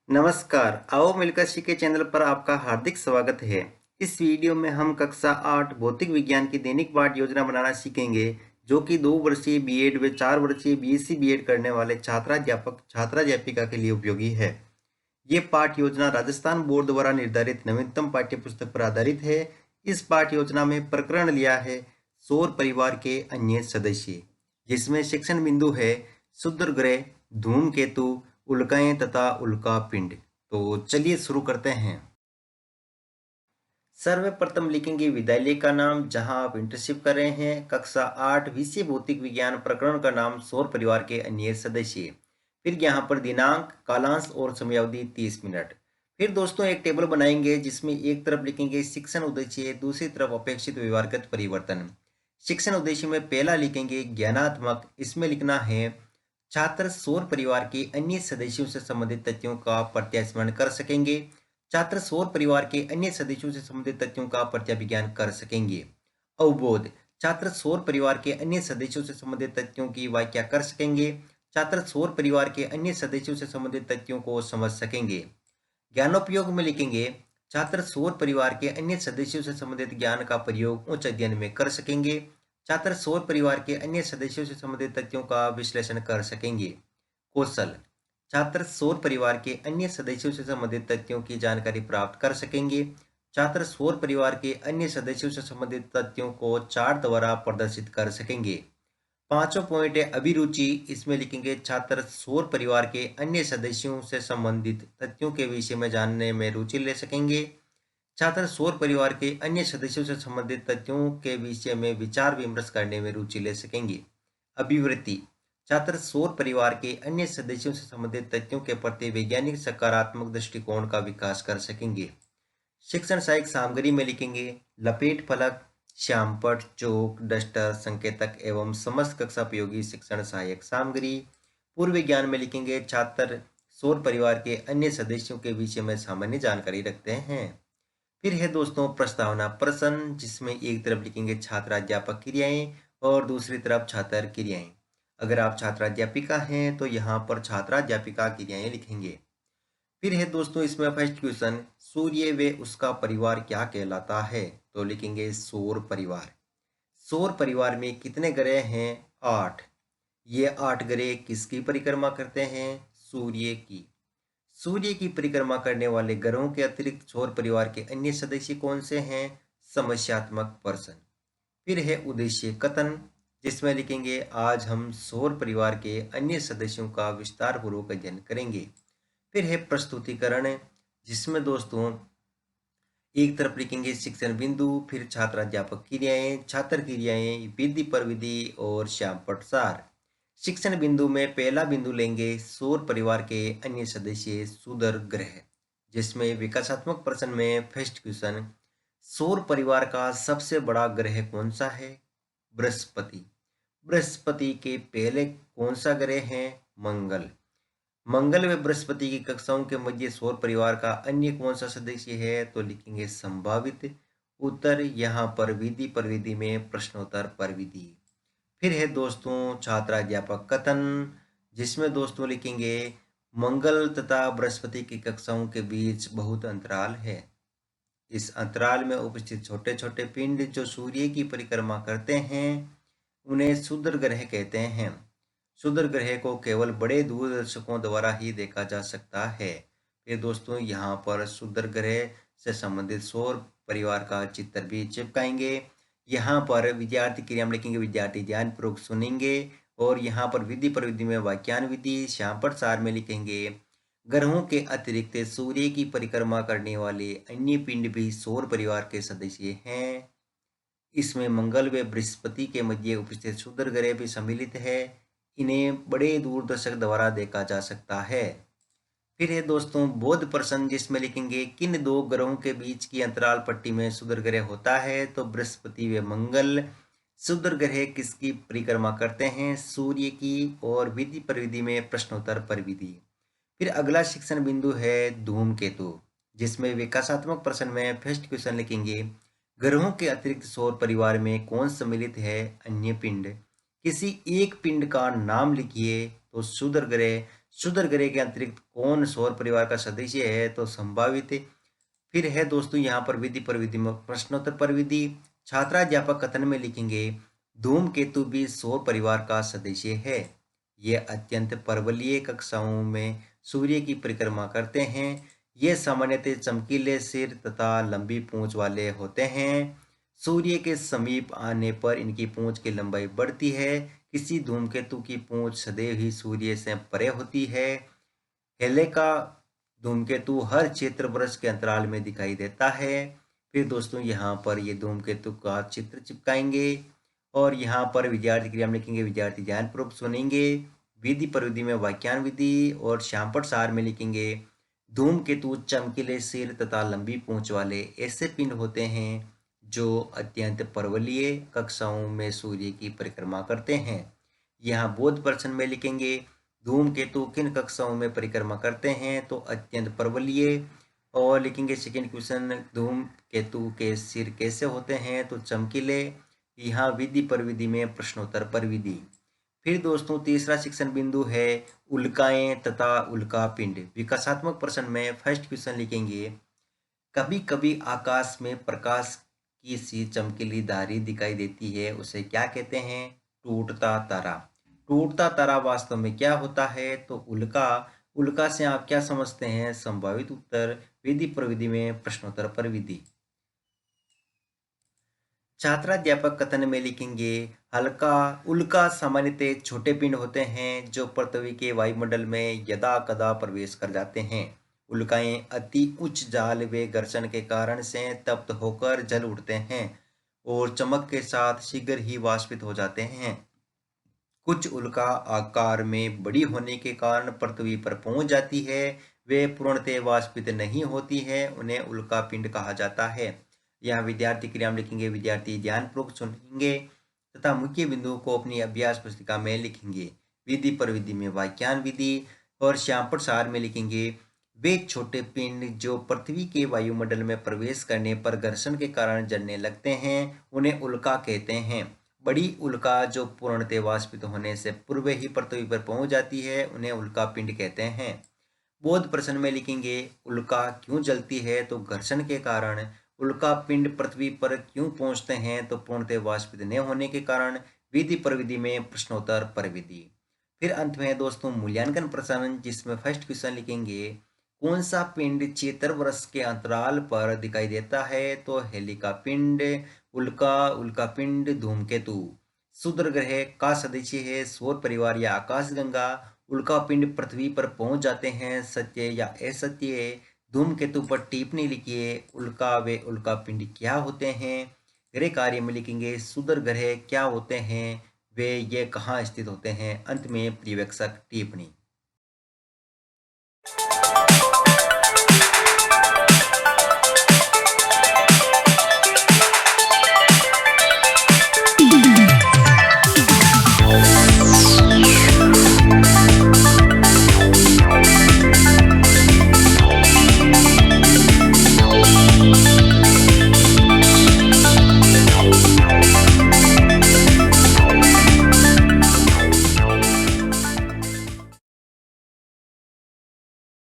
नमस्कार, आओ मिलकर सीखे चैनल पर आपका हार्दिक स्वागत है। इस वीडियो में हम कक्षा 8 भौतिक विज्ञान की दैनिक पाठ योजना बनाना सीखेंगे, जो कि 2 वर्षीय बीएड व 4 वर्षीय बीएससी बीएड करने वाले छात्राध्यापक छात्राध्यापिका के लिए उपयोगी है। ये पाठ योजना राजस्थान बोर्ड द्वारा निर्धारित नवीनतम पाठ्य पुस्तक पर आधारित है। इस पाठ योजना में प्रकरण लिया है सौर परिवार के अन्य सदस्य, जिसमें शिक्षण बिंदु है क्षुद्र ग्रह, धूमकेतु, उल्काएं तथा उल्का पिंड। तो चलिए शुरू करते हैं। सर्वप्रथम लिखेंगे विद्यालय का नाम जहां आप इंटर्नशिप कर रहे हैं। कक्षा 8 विषय भौतिक विज्ञान, प्रकरण का नाम सौर परिवार के अन्य सदस्य। फिर यहाँ पर दिनांक, कालांश और समयावधि 30 मिनट। फिर दोस्तों एक टेबल बनाएंगे जिसमें एक तरफ लिखेंगे शिक्षण उद्देश्य, दूसरी तरफ अपेक्षित व्यवहारगत परिवर्तन। शिक्षण उद्देश्य में पहला लिखेंगे ज्ञानात्मक। इसमें लिखना है छात्र सौर परिवार के अन्य सदस्यों से संबंधित तथ्यों का प्रत्यास्मरण कर सकेंगे। छात्र सौर परिवार के अन्य सदस्यों से संबंधित तथ्यों का प्रत्याभिज्ञान कर सकेंगे। अवबोध, छात्र सौर परिवार के अन्य सदस्यों से संबंधित तथ्यों की व्याख्या कर सकेंगे। छात्र सौर परिवार के अन्य सदस्यों से संबंधित तथ्यों को समझ सकेंगे। ज्ञानोपयोग में लिखेंगे छात्र सौर परिवार के अन्य सदस्यों से संबंधित ज्ञान का प्रयोग उच्च अध्ययन में कर सकेंगे। छात्र सौर परिवार के अन्य सदस्यों से संबंधित तथ्यों का विश्लेषण कर सकेंगे। कौशल, छात्र सौर परिवार के अन्य सदस्यों से संबंधित तथ्यों की जानकारी प्राप्त कर सकेंगे। छात्र सौर परिवार के अन्य सदस्यों से संबंधित तथ्यों को चार्ट द्वारा प्रदर्शित कर सकेंगे। पांचवा पॉइंट है अभिरुचि। इसमें लिखेंगे छात्र सौर परिवार के अन्य सदस्यों से संबंधित तथ्यों के विषय में जानने में रुचि ले सकेंगे। छात्र सौर परिवार के अन्य सदस्यों से संबंधित तथ्यों के विषय में विचार विमर्श करने में रुचि ले सकेंगे। अभिवृत्ति, छात्र सौर परिवार के अन्य सदस्यों से संबंधित तथ्यों के प्रति वैज्ञानिक सकारात्मक दृष्टिकोण का विकास कर सकेंगे। शिक्षण सहायक सामग्री में लिखेंगे लपेट फलक, श्यामपट्ट, चौक, डस्टर, संकेतक एवं समस्त कक्षा उपयोगी शिक्षण सहायक सामग्री। पूर्व विज्ञान में लिखेंगे छात्र सौर परिवार के अन्य सदस्यों के विषय में सामान्य जानकारी रखते हैं। फिर है दोस्तों प्रस्तावना प्रश्न, जिसमें एक तरफ लिखेंगे छात्राध्यापक क्रियाएं और दूसरी तरफ छात्र क्रियाएं। अगर आप छात्राध्यापिका हैं तो यहाँ पर छात्राध्यापिका क्रियाएं लिखेंगे। फिर है दोस्तों इसमें फर्स्ट क्वेश्चन, सूर्य व उसका परिवार क्या कहलाता है? तो लिखेंगे सौर परिवार। सौर परिवार में कितने ग्रह हैं? 8। ये 8 ग्रह किसकी परिक्रमा करते हैं? सूर्य की। सूर्य की परिक्रमा करने वाले ग्रहों के अतिरिक्त सौर परिवार के अन्य सदस्य कौन से हैं? समस्यात्मक प्रश्न। फिर है उद्देश्य कथन, जिसमें लिखेंगे आज हम सौर परिवार के अन्य सदस्यों का विस्तार पूर्वक अध्ययन करेंगे। फिर है प्रस्तुतिकरण, जिसमें दोस्तों एक तरफ लिखेंगे शिक्षण बिंदु, फिर छात्राध्यापक क्रियाएं, छात्र क्रियाएं, विधि पर विधि और श्यामपट्ट सार। शिक्षण बिंदु में पहला बिंदु लेंगे सौर परिवार के अन्य सदस्य सुदर ग्रह, जिसमें विकासात्मक प्रश्न में फर्स्ट क्वेश्चन, सौर परिवार का सबसे बड़ा ग्रह कौन सा है? बृहस्पति। बृहस्पति के पहले कौन सा ग्रह है? मंगल। मंगल व बृहस्पति की कक्षाओं के मध्य सौर परिवार का अन्य कौन सा सदस्य है? तो लिखेंगे संभावित उत्तर। यहाँ पर विधि पर विधि में प्रश्नोत्तर पर विधि। फिर है दोस्तों छात्राध्यापक कथन, जिसमें दोस्तों लिखेंगे मंगल तथा बृहस्पति की कक्षाओं के बीच बहुत अंतराल है। इस अंतराल में उपस्थित छोटे छोटे पिंड जो सूर्य की परिक्रमा करते हैं उन्हें क्षुद्र ग्रह कहते हैं। क्षुद्र ग्रह को केवल बड़े दूरदर्शकों द्वारा ही देखा जा सकता है। फिर दोस्तों यहाँ पर क्षुद्र ग्रह से संबंधित सौर परिवार का चित्र भी चिपकाएंगे। यहाँ पर विद्यार्थी क्रिया में लिखेंगे विद्यार्थी ध्यानपूर्वक सुनेंगे, और यहाँ पर विधि पर विधि में वाक्यान विधि, श्यामपट्ट सार में लिखेंगे ग्रहों के अतिरिक्त सूर्य की परिक्रमा करने वाले अन्य पिंड भी सौर परिवार के सदस्य हैं। इसमें मंगल व बृहस्पति के मध्य उपस्थित क्षुद्र ग्रह भी सम्मिलित है। इन्हें बड़े दूरदर्शक द्वारा देखा जा सकता है। फिर है दोस्तों बोध प्रश्न, जिसमें लिखेंगे किन दो ग्रहों के बीच की अंतराल पट्टी में क्षुद्र ग्रह होता है? तो बृहस्पति व मंगल। क्षुद्र ग्रह किसकी परिक्रमा करते हैं? सूर्य की। और विधि पर विधि में प्रश्नोत्तर पर विधि। फिर अगला शिक्षण बिंदु है धूमकेतु, जिसमें विकासात्मक प्रश्न में फर्स्ट क्वेश्चन लिखेंगे ग्रहों के अतिरिक्त सौर परिवार में कौन सम्मिलित है? अन्य पिंड। किसी एक पिंड का नाम लिखिए। तो क्षुद्र ग्रह क्षुद्र ग्रह के अतिरिक्त कौन सौर परिवार का सदस्य है? तो संभावित है। फिर है दोस्तों यहाँ पर विधि पर विधि में प्रश्नोत्तर पर विधि। छात्राध्यापक कथन में लिखेंगे धूमकेतु भी सौर परिवार का सदस्य है। ये अत्यंत पर्वतीय कक्षाओं में सूर्य की परिक्रमा करते हैं। ये सामान्यतः चमकीले सिर तथा लंबी पूंछ वाले होते हैं। सूर्य के समीप आने पर इनकी पूंछ की लंबाई बढ़ती है। किसी धूमकेतु की पूंछ सदैव ही सूर्य से परे होती है। हेले का धूमकेतु हर क्षेत्र वर्ष के अंतराल में दिखाई देता है। फिर दोस्तों यहाँ पर ये धूमकेतु का चित्र चिपकाएंगे और यहाँ पर विद्यार्थी क्रिया में लिखेंगे, विद्यार्थी ध्यानपूर्वक सुनेंगे। विधि पर विधि में वाक्यान विधि और श्यामपट सार में लिखेंगे धूमकेतु चमकीले सिर तथा लंबी पूंछ वाले ऐसे पिंड होते हैं जो अत्यंत पर्वतीय कक्षाओं में सूर्य की परिक्रमा करते हैं। यहाँ बोध प्रश्न में लिखेंगे धूमकेतु किन कक्षाओं में परिक्रमा करते हैं? तो अत्यंत पर्वतीय। और लिखेंगे सेकेंड क्वेश्चन धूमकेतु के सिर कैसे होते हैं? तो चमकीले। यहाँ विधि पर विधि में प्रश्नोत्तर पर विधि। फिर दोस्तों तीसरा शिक्षण बिंदु है उल्काएं तथा उल्का पिंड। विकासात्मक प्रश्न में फर्स्ट क्वेश्चन लिखेंगे कभी कभी आकाश में प्रकाश की सी चमकीली धारी दिखाई देती है, उसे क्या कहते हैं? टूटता तारा। टूटता तारा वास्तव में क्या होता है? तो उल्का। उल्का से आप क्या समझते हैं? संभावित उत्तर। विधि पर विधि में प्रश्नोत्तर पर विधि। छात्राध्यापक कथन में लिखेंगे हल्का उल्का सामान्यतः छोटे पिंड होते हैं जो पृथ्वी के वायुमंडल में यदा कदा प्रवेश कर जाते हैं। उल्काएं अति उच्च जाल व घर्षण के कारण से तप्त होकर जल उठते हैं और चमक के साथ शीघ्र ही वाष्पित हो जाते हैं। कुछ उल्का आकार में बड़ी होने के कारण पृथ्वी पर पहुंच जाती है, वे पूर्णतः वाष्पित नहीं होती है, उन्हें उल्का पिंड कहा जाता है। यहाँ विद्यार्थी क्रिया में लिखेंगे, विद्यार्थी ध्यानपूर्वक सुनेंगे तथा मुख्य बिंदुओं को अपनी अभ्यास पुस्तिका में लिखेंगे। विधि पर विधि में वाक्यान विधि और श्यामपट सार में लिखेंगे वे छोटे पिंड जो पृथ्वी के वायुमंडल में प्रवेश करने पर घर्षण के कारण जलने लगते हैं उन्हें उल्का कहते हैं। बड़ी उल्का जो पूर्णतः वाष्पित होने से पूर्व ही पृथ्वी पर पहुंच जाती है उन्हें उल्का पिंड कहते हैं। बोध प्रश्न में लिखेंगे उल्का क्यों जलती है? तो घर्षण के कारण। उल्का पिंड पृथ्वी पर क्यों पहुंचते हैं? तो पूर्णतः वाष्पित न होने के कारण। विधि पर विधि में प्रश्नोत्तर पर विधि। फिर अंत में दोस्तों मूल्यांकन प्रश्न जिसमें फर्स्ट क्वेश्चन लिखेंगे कौन सा पिंड 76 वर्ष के अंतराल पर दिखाई देता है? तो हेलिका पिंड, उल्का, उल्का पिंड, धूमकेतु। क्षुद्र ग्रह का सदस्य है सौर परिवार या आकाशगंगा। उल्का पिंड पृथ्वी पर पहुंच जाते हैं, सत्य या असत्य? धूमकेतु पर टिप्पणी लिखिए उल्का व उल्का पिंड क्या होते हैं? गृह कार्य में लिखेंगे क्षुद्र ग्रह क्या होते हैं वे ये कहाँ स्थित होते हैं? अंत में पर्यवेक्षक टिप्पणी।